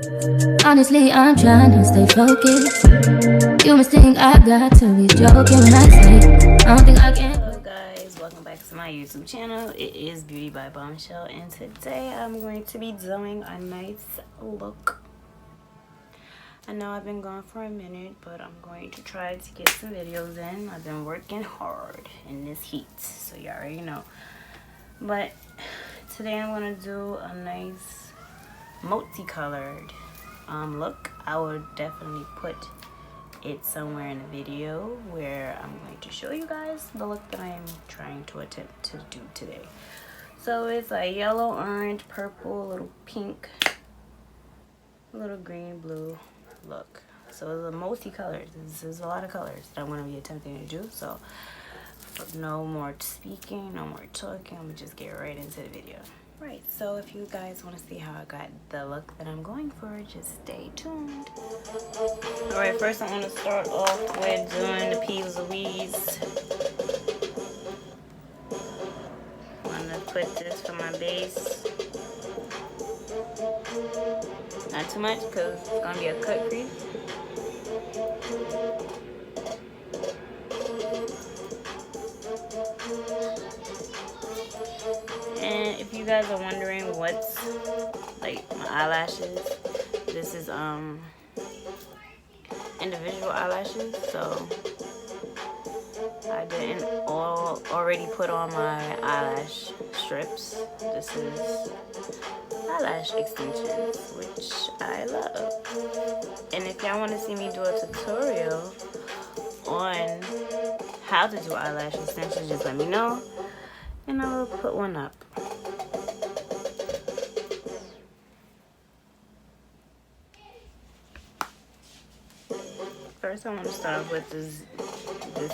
Honestly, I'm trying to stay focused. You must think I got to be joking when I say I don't think I can. Hello guys, welcome back to my YouTube channel. It is Beauty by Bombshell, and today I'm going to be doing a nice look. I know I've been gone for a minute, but I'm going to try to get some videos in. I've been working hard in this heat, so you already know. But today I'm going to do a nice multicolored look. I will definitely put it somewhere in the video where I'm going to show you guys the look that I am trying to attempt to do today. So it's a yellow, orange, purple, a little pink, a little green, blue look. So it's a multicolored. This is a lot of colors that I'm going to be attempting to do. So no more speaking, no more talking. I'm going to just get right into the video. Right, so if you guys want to see how I got the look that I'm going for, just stay tuned. Alright, first I'm going to start off with doing the P's Louise. I'm going to put this for my base. Not too much because it's going to be a cut crease. And if you guys are wondering what's like my eyelashes, this is individual eyelashes, so I didn't already put on my eyelash strips. This is eyelash extensions, which I love. And if y'all want to see me do a tutorial on how to do eyelash extensions, just let me know and I will put one up. First I want to start off with this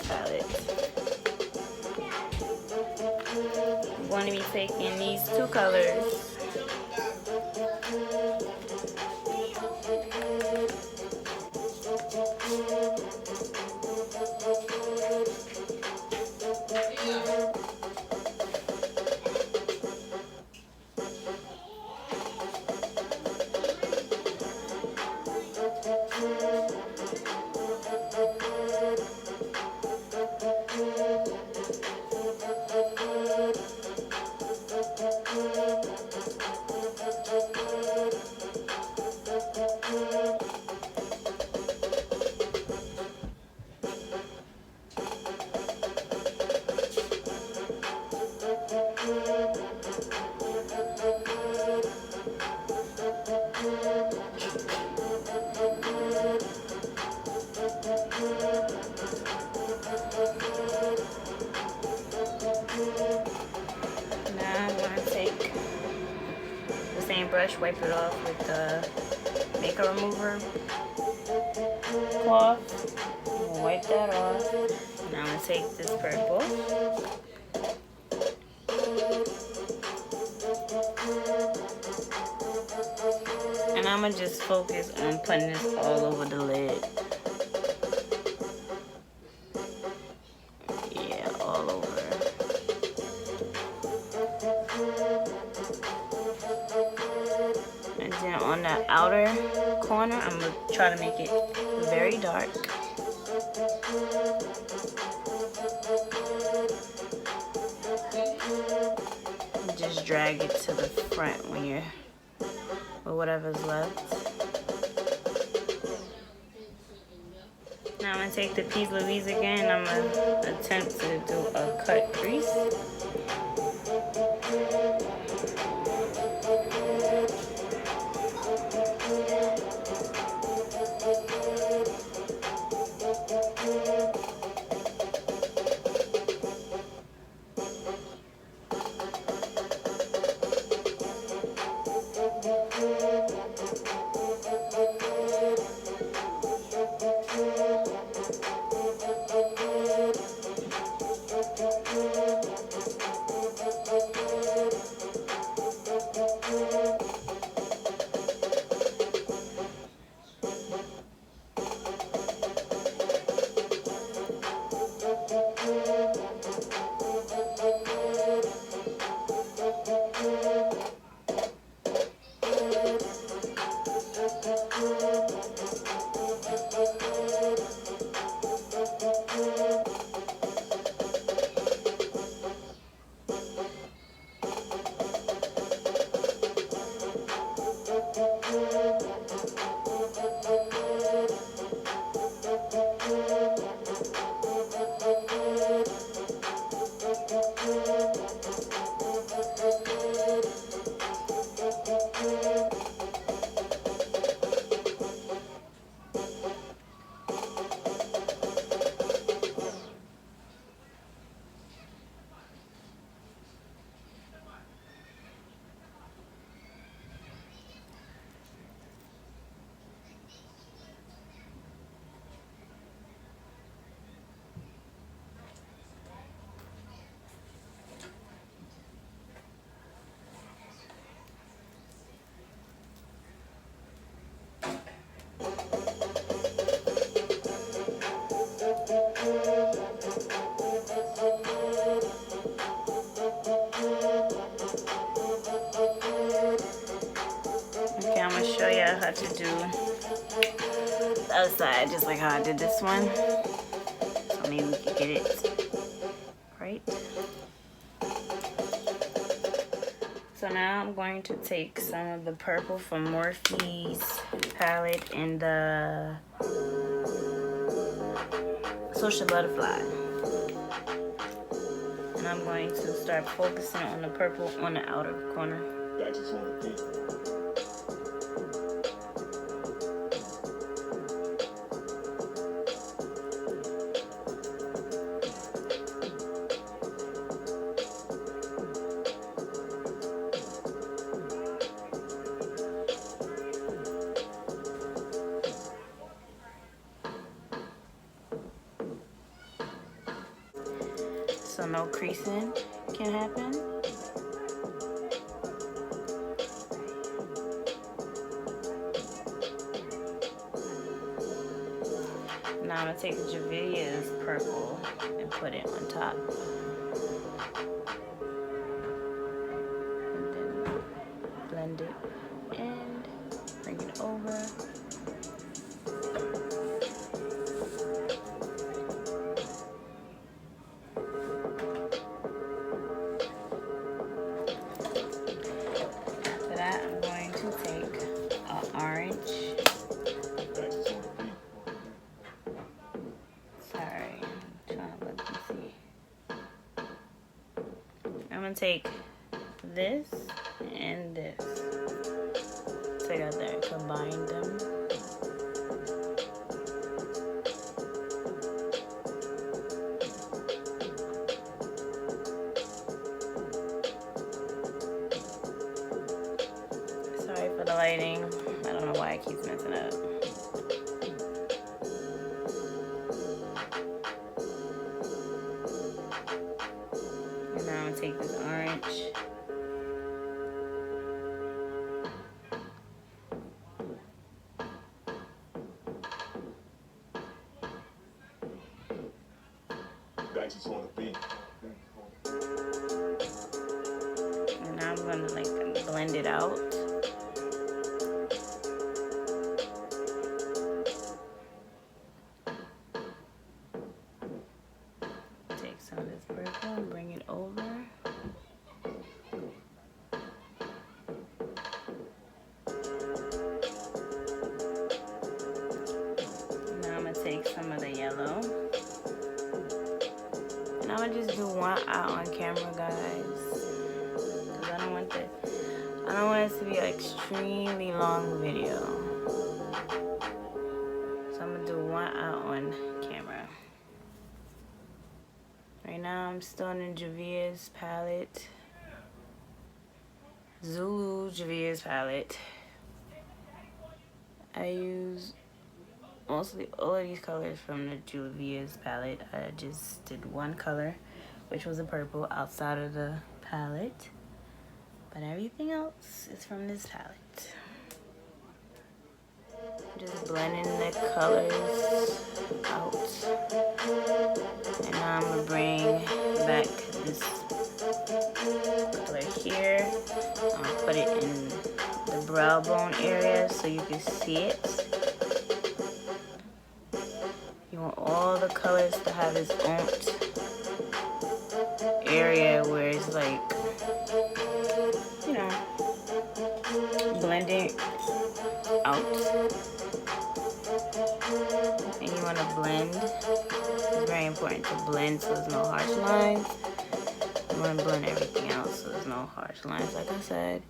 palette. I'm going to be taking these two colors. Brush, wipe it off with the makeup remover cloth. Wipe that off. Now I'm going to take this purple. And I'm going to just focus on putting this all over the lid. Yeah, all over. And then on the outer corner, I'm going to try to make it very dark. And just drag it to the front when you're with whatever's left. Now I'm going to take the P's Louise again and I'm going to attempt to do a cut crease. Okay, I'm gonna show you how to do the other side, just like how I did this one. So maybe we can get it right. So now I'm going to take some of the purple from Morphe's palette in the Social Butterfly. And I'm going to start focusing on the purple on the outer corner. That's just on the beat. So no creasing can happen. Now I'm gonna take the Javia's purple and put it on top. And then blend it and bring it over. After that, I'm going to take an orange. Sorry, I'm trying to let them see. I'm gonna take this and this together, combine them. Sorry for the lighting. I don't know why it keeps messing up. And now I'm gonna take this orange. That's just on the beat. And now I'm gonna like blend it out. Take some of this purple and bring it over. Now I'm gonna take some of the yellow. And I'm gonna just do one eye on camera, guys. Cause I don't want it to be an extremely long video. So I'm gonna do one eye on camera. Right now I'm still in Javia's palette. Zulu Javia's palette. I use mostly all of these colors from the Javia's palette. I just did one color, which was a purple, outside of the palette. But everything else is from this palette. Just blending the colors out. And now I'm gonna bring back this color here. I'm gonna put it in the brow bone area so you can see it. You want all the colors to have its own area where it's like, you know, blending out. And you want to blend. It's very important to blend so there's no harsh lines. You want to blend everything out so there's no harsh lines, like I said.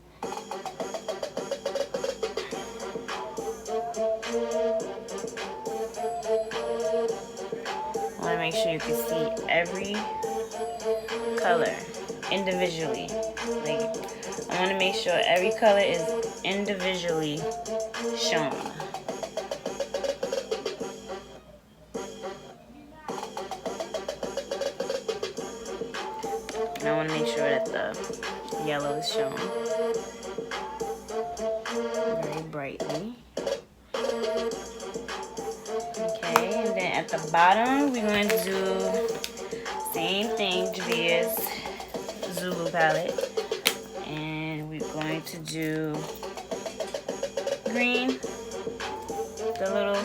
I want to make sure you can see every color individually. Like, I want to make sure every color is individually shown. And I want to make sure that the yellow is shown very brightly. Okay, and then at the bottom, we're going to do same thing, Javia's Zulu palette. And we're going to do green, the little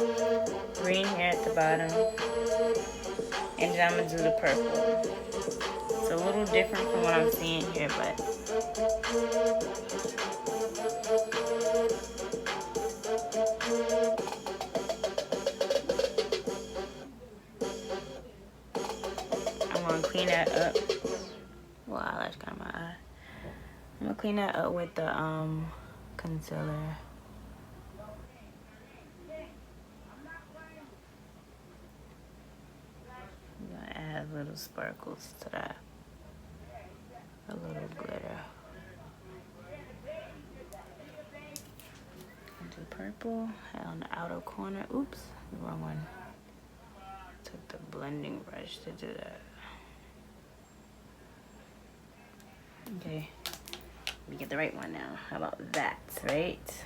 green here at the bottom. And then I'm going to do the purple. It's a little different from what I'm seeing here, but I'm going to clean that up. Well, eyelash got in my eye. I'm going to clean that up with the concealer. I'm going to add little sparkles to that. A little glitter. Do purple on the outer corner. Oops, the wrong one. Took the blending brush to do that. Okay, let me get the right one now. How about that, right?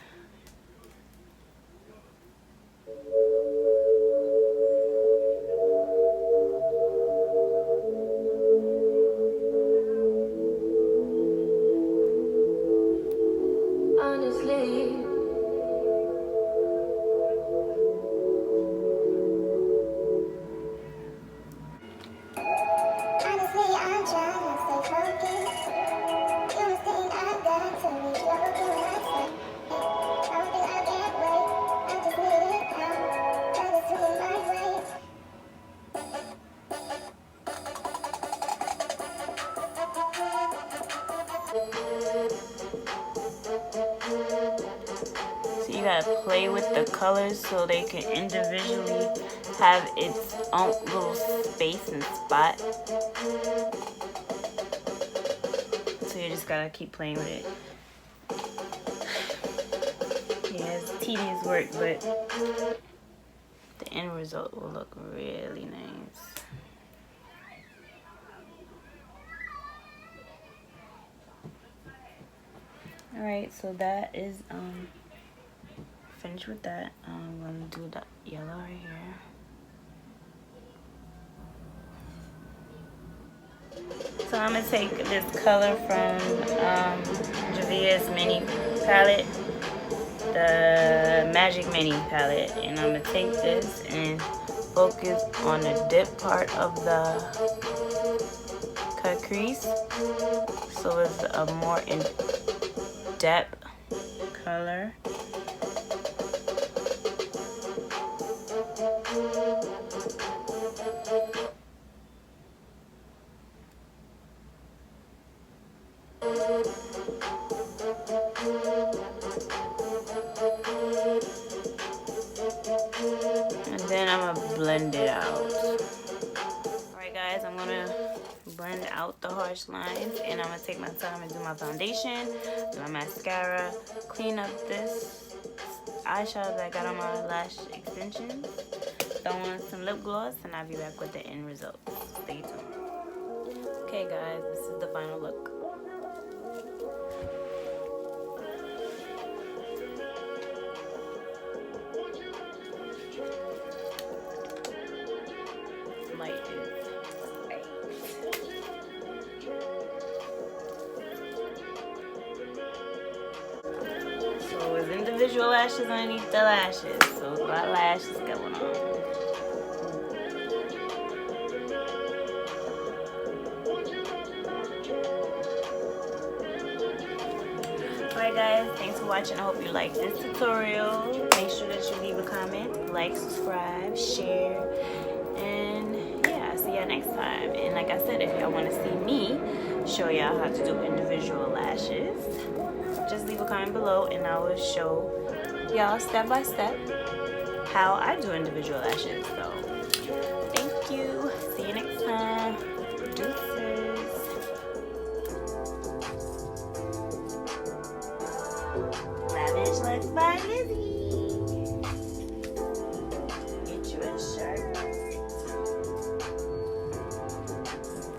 You gotta play with the colors so they can individually have its own little space and spot. So you just gotta keep playing with it. Yeah, it's tedious work, but the end result will look really nice. Alright, so that is finished with that. I'm going to do the yellow right here. So I'm going to take this color from Javia's mini palette, the Magic Mini palette, and I'm going to take this and focus on the dip part of the cut crease, so it's a more in-depth color. And then I'm gonna blend it out. Alright guys, I'm gonna blend out the harsh lines, and I'm gonna take my time and do my foundation, do my mascara, clean up this eyeshadow that I got on my lash extensions, throw on some lip gloss, and I'll be back with the end result. Stay tuned. Okay guys, this is the final look. Light is right. So it's individual lashes underneath the lashes. So it's a lot of lashes going on. Alright Alright guys, thanks for watching. I hope you liked this tutorial. Make sure that you leave a comment, like, subscribe, share, and yeah, I'll see y'all next time. And like I said, if y'all want to see me show y'all how to do individual lashes, just leave a comment below and I will show y'all step by step how I do individual lashes. So thank you, see you next time. Deuces. Lavish looks by Lizzie.